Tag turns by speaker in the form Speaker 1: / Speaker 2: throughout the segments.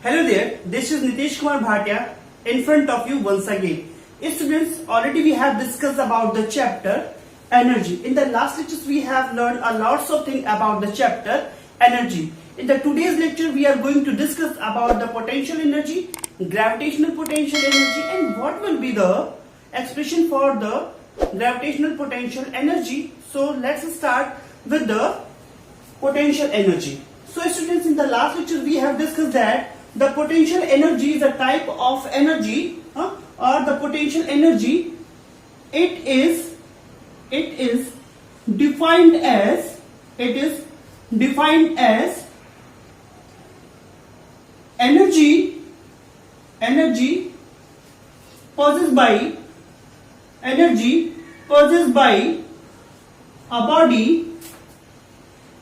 Speaker 1: Hello there, this is Nitesh Kumar Bhatia in front of you once again. Students, already we have discussed about the chapter energy. In the last lectures we have learned a lots of things about the chapter energy. In the today's lecture we are going to discuss about the potential energy, gravitational potential energy, and what will be the expression for the gravitational potential energy. So let's start with the potential energy. So students, in the last lecture we have discussed that the potential energy is a type of energy or the potential energy. It is defined as energy possessed by a body,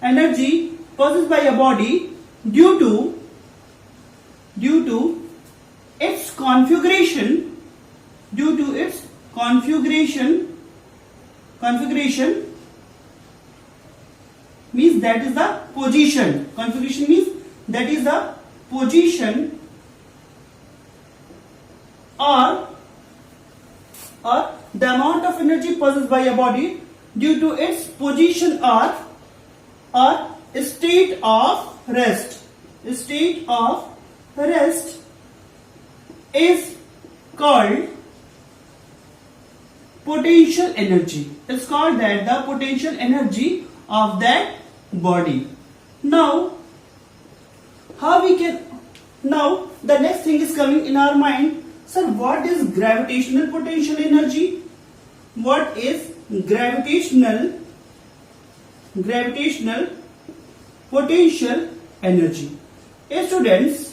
Speaker 1: energy possessed by a body due to its configuration means that is the position. Configuration means that is the position or the amount of energy possessed by a body due to its position or state of rest. State of rest is called potential energy. It's called that the potential energy of that body. Now the next thing is coming in our mind. Sir, what is gravitational potential energy? What is gravitational potential energy? Students,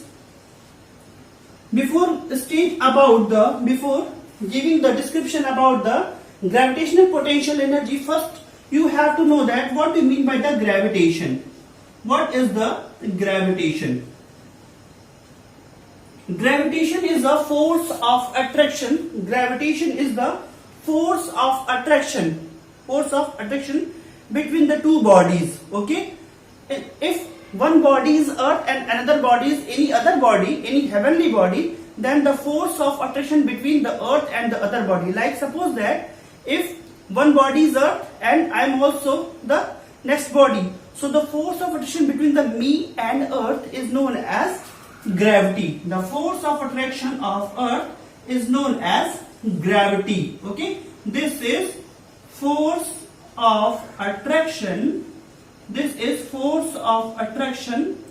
Speaker 1: before giving the description about the gravitational potential energy, first you have to know that what we mean by the gravitation. What is the gravitation? Gravitation is the force of attraction. Gravitation is the force of attraction between the two bodies. Okay, if one body is earth and another body is any other body, any heavenly body, then the force of attraction between the earth and the other body, like suppose that if one body is earth and I am also the next body, so the force of attraction between the me and earth is known as gravity. The force of attraction of earth is known as gravity. Okay, this is force of attraction. This is force of attraction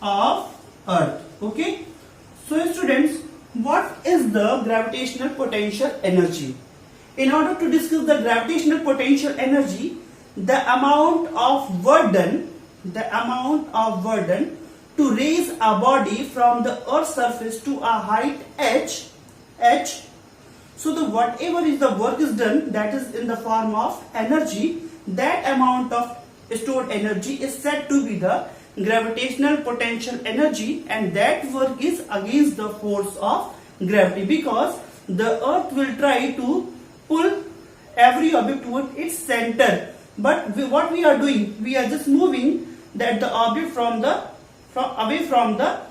Speaker 1: of earth. Okay, so students, what is the gravitational potential energy? In order to discuss the gravitational potential energy, the amount of burden to raise a body from the earth's surface to a height h, so the whatever is the work is done, that is in the form of energy, that amount of stored energy is said to be the gravitational potential energy, and that work is against the force of gravity, because the earth will try to pull every object toward its center, but what we are doing, we are just moving that the object away from the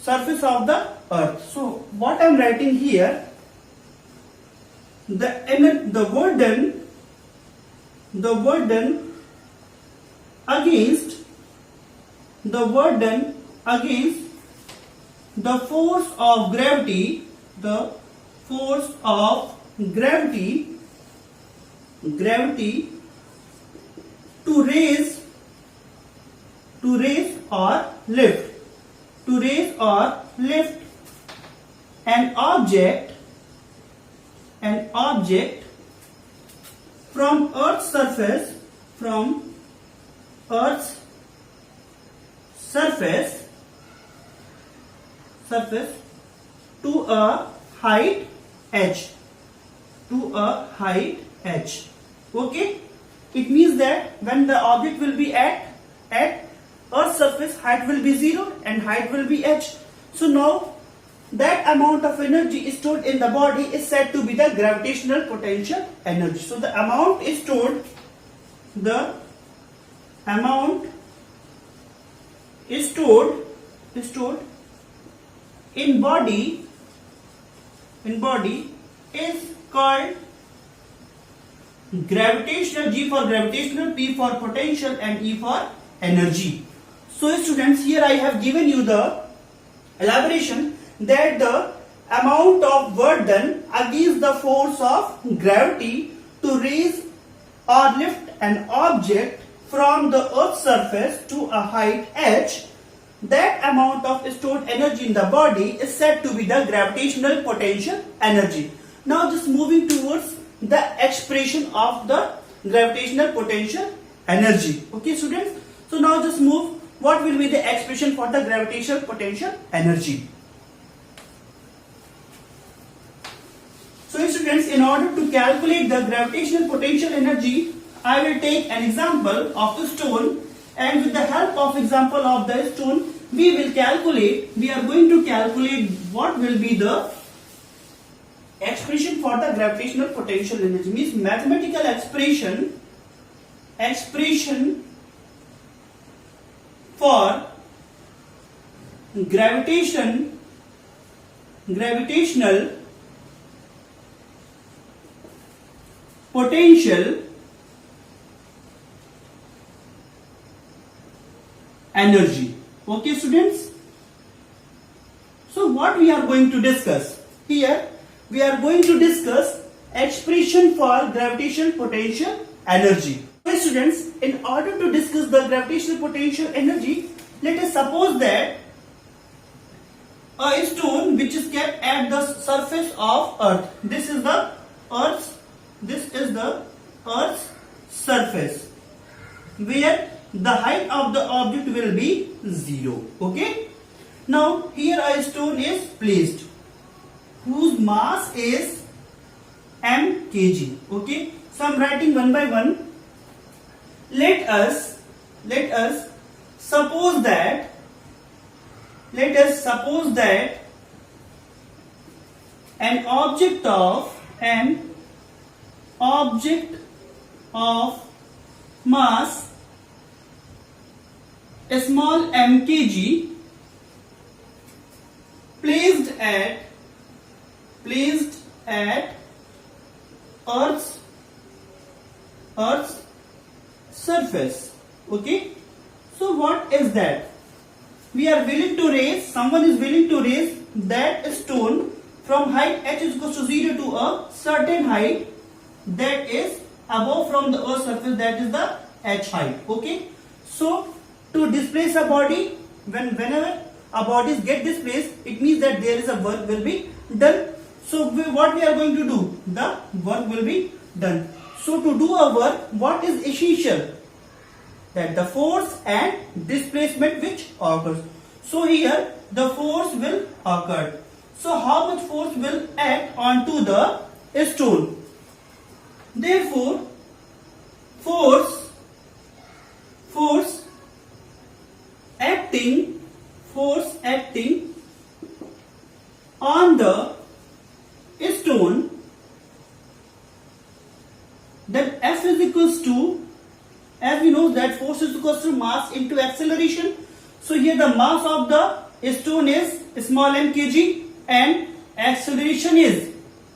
Speaker 1: surface of the earth. So what I am writing here, the burden against the force of gravity, to raise or lift an object from earth's surface to a height h. Okay, it means that when the object will be at Earth's surface, height will be 0 and height will be h. So now that amount of energy stored in the body is said to be the gravitational potential energy. So the amount is stored, in body is called gravitational. G for gravitational, P for potential, and E for energy. So students, here I have given you the elaboration that the amount of work done against the force of gravity to raise or lift an object from the earth's surface to a height h, that amount of stored energy in the body is said to be the gravitational potential energy. Now just moving towards the expression of the gravitational potential energy. Okay students, so now just move, what will be the expression for the gravitational potential energy? So students, in order to calculate the gravitational potential energy, I will take an example of the stone, and with the help of example of the stone, we are going to calculate what will be the expression for the gravitational potential energy, means mathematical expression for gravitational potential energy. Okay students, so what we are going to discuss here, we are going to discuss expression for gravitational potential energy. Okay students, in order to discuss the gravitational potential energy, let us suppose that a stone which is kept at the surface of earth, this is the earth's surface, where the height of the object will be 0. Okay, now here a stone is placed whose mass is m kg. Okay, so I am writing one by one. Let us suppose that an object of mass small m kg placed at earth's surface. Okay, so what is that? Someone is willing to raise that stone from height h is equals to 0 to a certain height that is above from the earth's surface, that is the h height. Okay, so to displace a body, whenever a bodies get displaced, it means that there is a work will be done. So what we are going to do, the work will be done. So to do a work, what is essential? That the force and displacement which occurs. So here the force will occur. So how much force will act onto the stone? Therefore force acting on the stone, that F is equals to, as we know that force is equals to mass into acceleration. So here the mass of the stone is small m kg and acceleration is,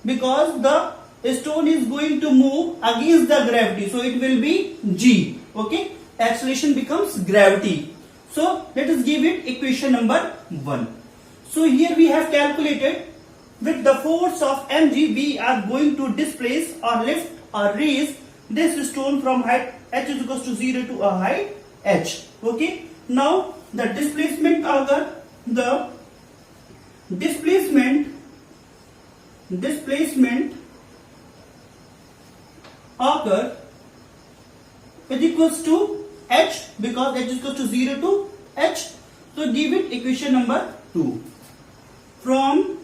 Speaker 1: because the stone is going to move against the gravity, so it will be g. Okay, acceleration becomes gravity. So let us give it equation number 1. So here we have calculated with the force of mg, we are going to displace or lift or raise this stone from height h is equals to 0 to a height h. Okay, now the displacement occur, the displacement occur is equals to h, because h is equals to 0 to h. So give it equation number 2. From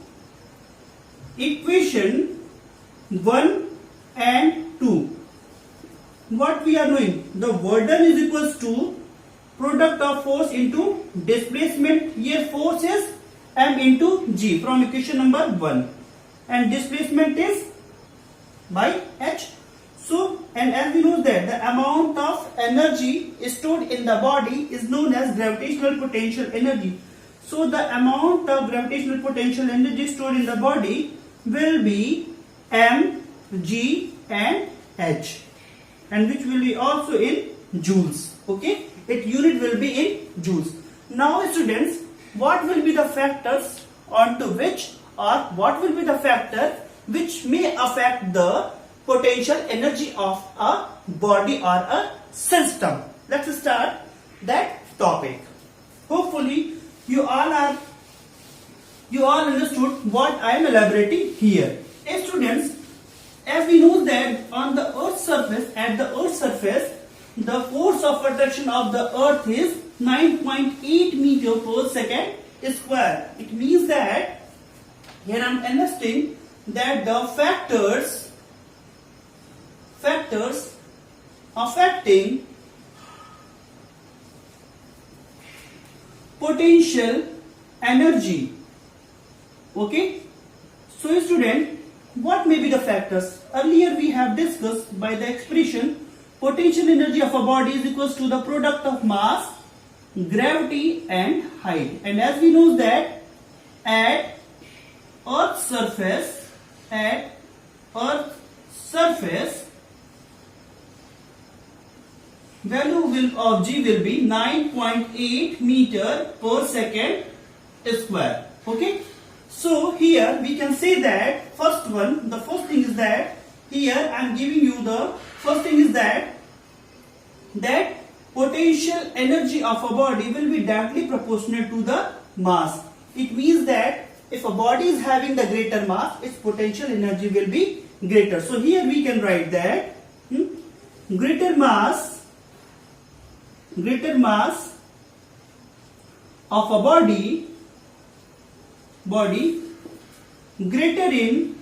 Speaker 1: equation 1 and 2, what we are knowing, the burden is equals to product of force into displacement. Here force is m into g from equation number 1, and displacement is by h. So, and as we know that the amount of energy stored in the body is known as gravitational potential energy. So the amount of gravitational potential energy stored in the body will be m, g and h, and which will be also in joules. Okay, its unit will be in joules. Now students, what will be the factors onto which, or what will be the factor which may affect the potential energy of a body or a system? Let's start that topic. Hopefully you all understood what I am elaborating here. Students, as we know that on the earth's surface, at the earth's surface, the force of attraction of the earth is 9.8 meter per second square. It means that here I am understanding that the factors affecting potential energy. Okay, so student, what may be the factors? Earlier we have discussed by the expression potential energy of a body is equals to the product of mass, gravity and height. And as we know that at earth's surface, value of G will be 9.8 meter per second square. Okay, so here we can say that the first thing is that here I am giving you the first thing is that potential energy of a body will be directly proportional to the mass. It means that if a body is having the greater mass, its potential energy will be greater. So here we can write that greater mass of a body greater in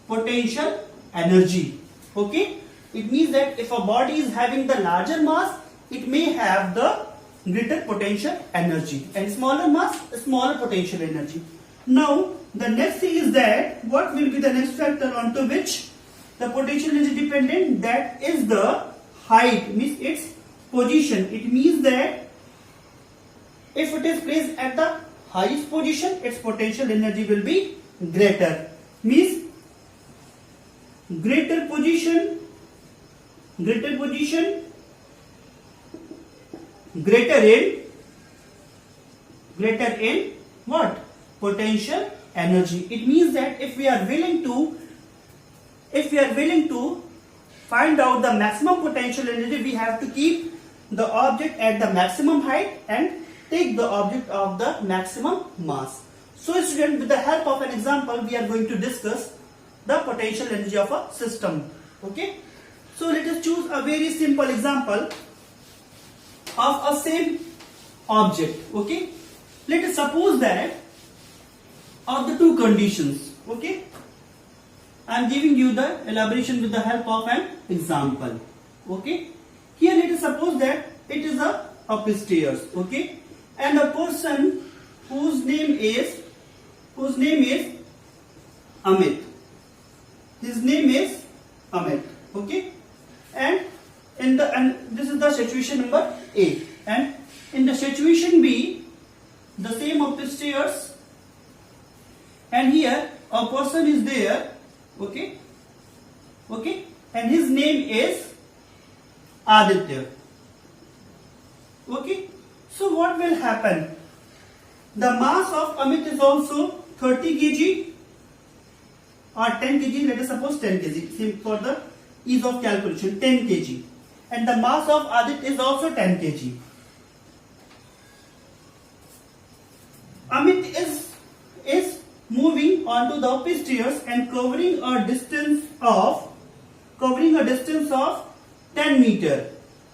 Speaker 1: potential energy. Okay, it means that if a body is having the larger mass, it may have the greater potential energy, and smaller mass, smaller potential energy. Now the next thing is that what will be the next factor onto which the potential energy dependent? That is the height, means its position. It means that if it is placed at the highest position, its potential energy will be greater. Means greater position, greater in what? Potential energy. It means that if we are willing to find out the maximum potential energy, we have to keep the object at the maximum height and take the object of the maximum mass. So student, with the help of an example, we are going to discuss the potential energy of a system. Okay, so let us choose a very simple example of a same object. Okay, let us suppose that of the two conditions. Okay, I am giving you the elaboration with the help of an example. Okay, here let us suppose that it is a upstairs. Okay, and a person whose name is Amit. His name is Amit. Okay, and this is the situation number A, and in the situation B, the same upstairs, and here a person is there. Okay, and his name is Aditya. Okay, so what will happen? The mass of Amit is also 30 kg or 10 kg. Let us suppose 10 kg for the ease of calculation. 10 kg, and the mass of Aditya is also 10 kg. Amit is moving onto the upstairs and covering a distance of 10 meter,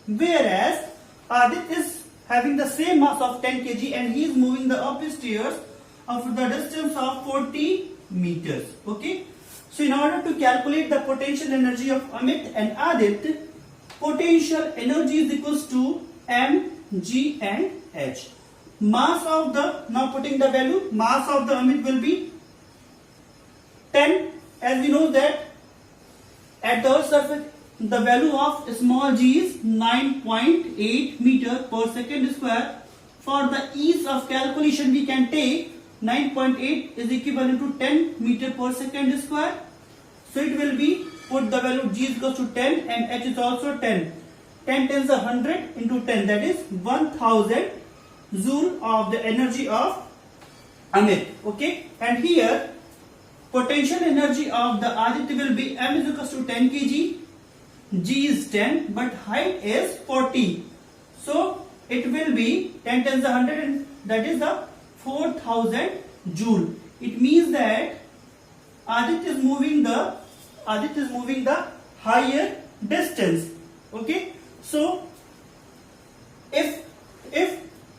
Speaker 1: whereas Aditya is having the same mass of 10 kg and he is moving the upstairs of the distance of 40 meters. Okay, so in order to calculate the potential energy of Amit and Aditya, potential energy is equals to m, g and h. Mass of the, now putting the value, mass of the Amit will be 10, as we know that at the earth's surface the value of small g is 9.8 meter per second square. For the ease of calculation, we can take 9.8 is equivalent to 10 meter per second square. So it will be, put the value g is equal to 10 and h is also 10. 10 times 100 into 10, that is 1000 joule of the energy of Amit. Okay, and here potential energy of the Aditya will be m is equal to 10 kg, g is 10, but height is 40. So it will be 10 times 100 and that is the 4000 joule. It means that Aditya is moving the higher distance. Okay, so if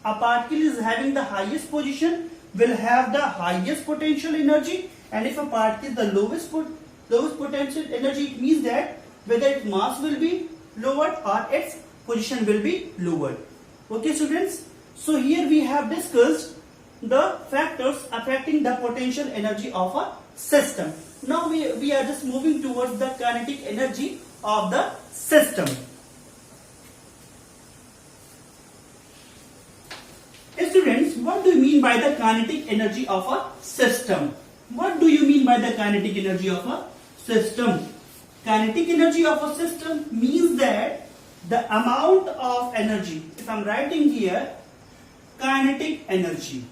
Speaker 1: a particle is having the highest position, will have the highest potential energy, and if a particle is the lowest potential energy, it means that whether its mass will be lowered or its position will be lowered. Okay students, so here we have discussed the factors affecting the potential energy of a system. Now we are just moving towards the kinetic energy of the system. Students, what do you mean by the kinetic energy of a system? What do you mean by the kinetic energy of a system? Kinetic energy of a system means that the amount of energy, if I am writing here kinetic energy,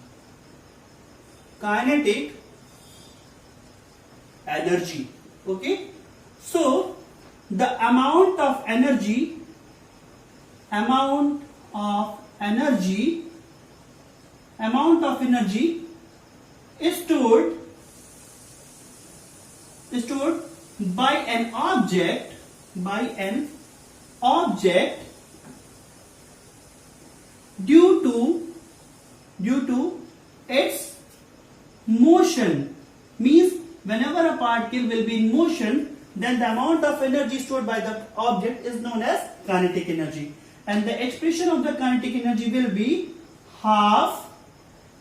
Speaker 1: okay, so the amount of energy is stored by an object due to its motion. Means whenever a particle will be in motion, then the amount of energy stored by the object is known as kinetic energy, and the expression of the kinetic energy will be half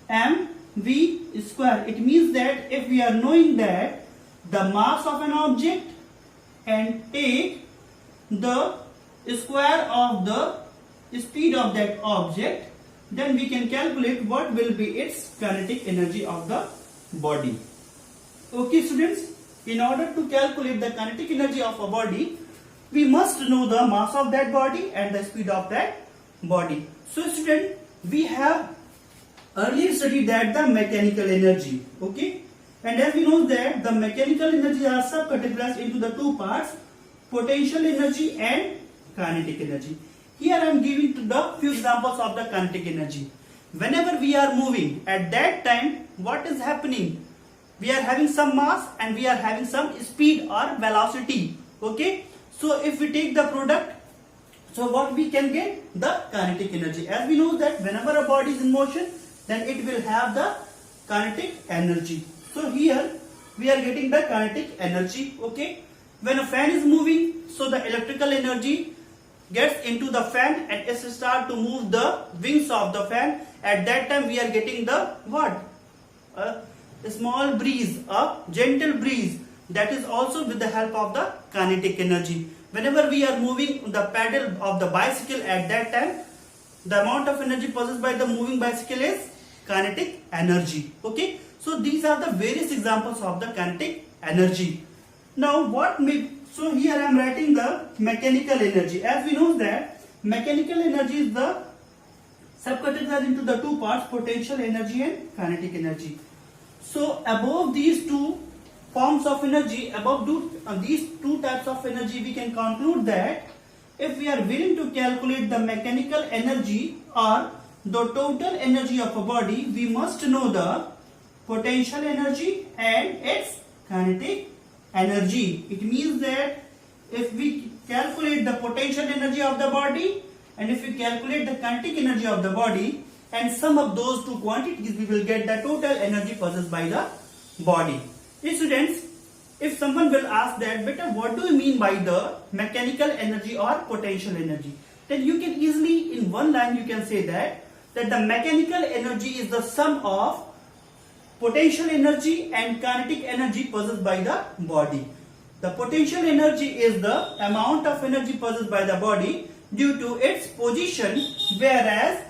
Speaker 1: mv square. It means that if we are knowing that the mass of an object and take the square of the speed of that object, then we can calculate what will be its kinetic energy of the body. Okay students, in order to calculate the kinetic energy of a body, we must know the mass of that body and the speed of that body. So student, we have earlier studied that the mechanical energy, okay, and as we know that the mechanical energy are subcategorized into the two parts, potential energy and kinetic energy. Here I am giving to the few examples of the kinetic energy. Whenever we are moving, at that time what is happening? We are having some mass and we are having some speed or velocity. Okay, so if we take the product, so what we can get? The kinetic energy. As we know that whenever a body is in motion, then it will have the kinetic energy. So here we are getting the kinetic energy. Okay, when a fan is moving, so the electrical energy gets into the fan and it start to move the wings of the fan. At that time we are getting the what? A small breeze, a gentle breeze, that is also with the help of the kinetic energy. Whenever we are moving the pedal of the bicycle, at that time the amount of energy possessed by the moving bicycle is kinetic energy. Okay, so these are the various examples of the kinetic energy. Now so here I am writing the mechanical energy. As we know that mechanical energy is the subcategorized into the two parts, potential energy and kinetic energy. So above these two forms of energy, these two types of energy, we can conclude that if we are willing to calculate the mechanical energy or the total energy of a body, we must know the potential energy and its kinetic energy. It means that if we calculate the potential energy of the body and if we calculate the kinetic energy of the body and sum of those two quantities, we will get the total energy possessed by the body. Students, if someone will ask that, beta, what do you mean by the mechanical energy or potential energy? Then you can easily, in one line, you can say that the mechanical energy is the sum of potential energy and kinetic energy possessed by the body. The potential energy is the amount of energy possessed by the body due to its position, whereas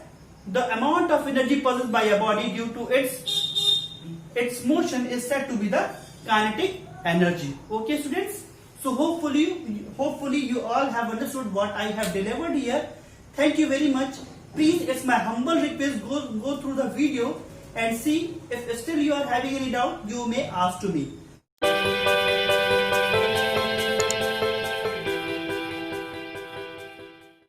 Speaker 1: the amount of energy possessed by a body due to its motion is said to be the kinetic energy. Okay, students. So hopefully you all have understood what I have delivered here. Thank you very much. Please, it's my humble request, go through the video and see if still you are having any doubt, you may ask to me.